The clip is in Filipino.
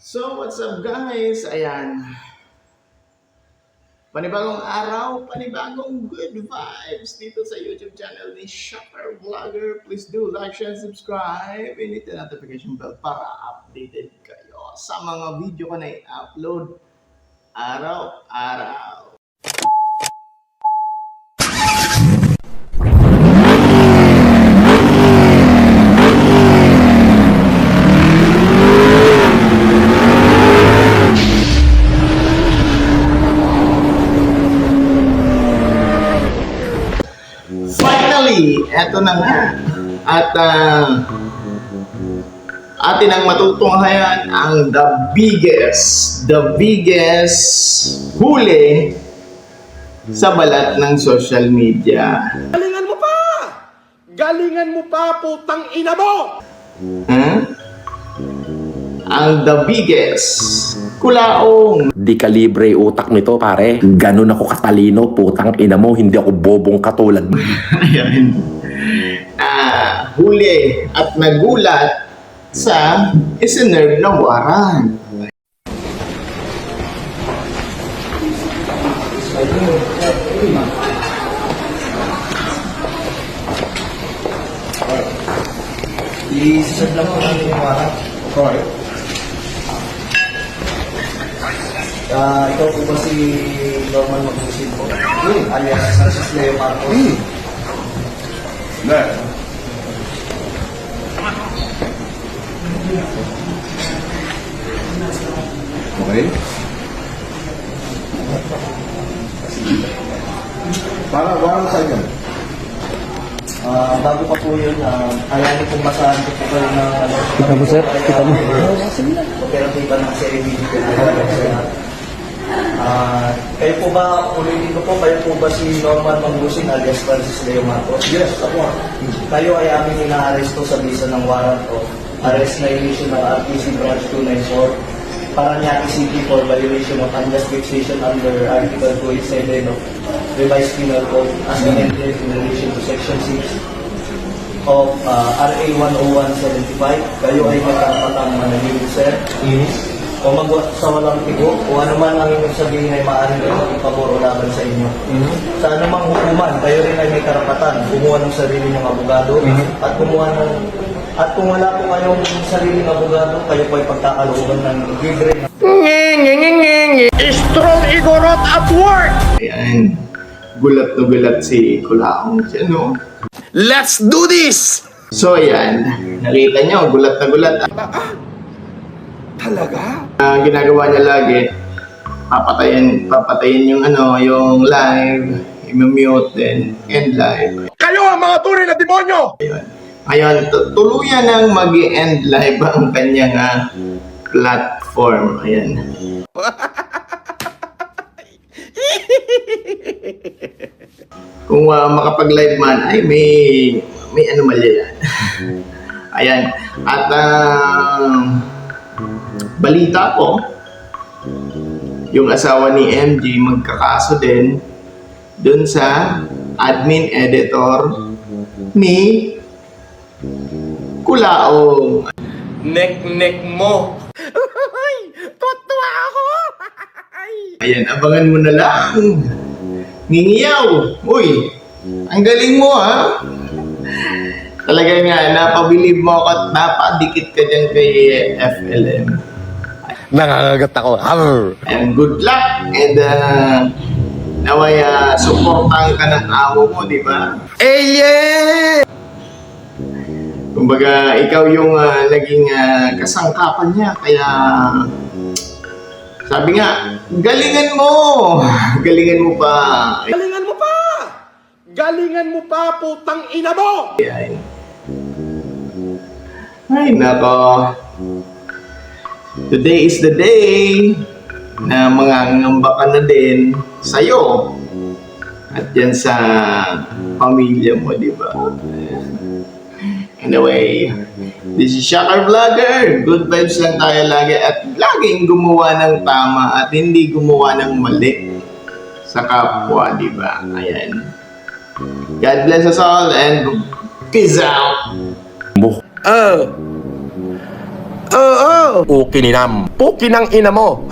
So, what's up guys? Ayan. Panibagong araw, panibagong good vibes dito sa YouTube channel ni Shocker Vlogger. Please do like, share, subscribe, and hit the notification bell para updated kayo sa mga video ko na i-upload araw-araw. Finally, eto na nga. At atin ang matutunghayan ang the biggest huli sa balat ng social media. Galingan mo pa! Galingan mo pa, putang ina mo! Ang the biggest kulaong. Di kalibre utak nito, pare. Ganun ako katalino, putang ina mo. Hindi ako bobong katulad mo. Ayan. Huli at nagulat sa isinerve na warrant. I-serve lang po namin yung warrant. Correct. Ikaw po ba si Norman Magbusin po? Alias Sanchez Leo Marcos? Okay? Para sa inyo. Bago pa po yun, ayanin kong masahan ko po kayo ng Kita mo, sir? Kita mo? operatiba ng CIBD ko kayo po ba, ulitin ko po, kayo po ba si Norman Magbusin alias Francis Leo Marcos? Yes, ako. Kayo ay aming inaaresto sa bisa ng warrant of arrest na issue ng RTC Branch 294 Paranaque City for violation of unjust fixation under Article 287 of Revised Penal Code as amended in relation to Section 6 of RA 10175. Kayo ay magkakapatang manahimik, sir. O sa walang tigo, o ano man ang inyong sabihin ay maaaring maging pabor o laban sa inyo. Sa anumang hukuman, kayo rin ay may karapatan kumuha ng sarili ng abogado at kumuha ng kung wala po kayong sariling abogado, kayo po ay pagkakalooban ng libre. Strong Igorot at work! Ayan. Gulat na gulat si Kulaong. Ano? Let's do this! So ayan, nakita nyo, gulat na gulat. Talaga? Ginagawa niya lagi, papatayin yung yung live, i-mute din, end live. Kayo ang mga tunay na demonyo! Ayun. Ngayon, tuluyan nang mag-end live ang kanyang platform. Ayan. Kung makapag-live man, ay may anomalya yan. Ayan. At balita ko, yung asawa ni MG magkakaso din dun sa admin editor ni Kulaong. Nek-nek mo! Tuwa ako! Ayan, abangan mo na lang. Ngingiyaw. Uy, ang galing mo ha. Talaga nga, napabilib mo ako at napadikit ka dyan kay FLM. Nangangagat ako. And good luck and naway supportan ka ng amo mo, di ba? Yeah! Kumbaga, ikaw yung naging kasangkapan niya. Kaya, sabi nga, galingan mo! Galingan mo pa! Galingan mo pa! Galingan mo pa, putang ina mo! Ayan. Ay, nako. Today is the day na mangangamba ka na din sa'yo. At yan sa pamilya mo, di ba? Anyway, this is Shocker Vlogger. Good vibes lang tayo lagi at laging gumawa ng tama at hindi gumawa ng mali sa kapwa, di ba? Ayan. God bless us all and peace out! Mo. Oh, oh! Pukininam. Pukinang ina mo.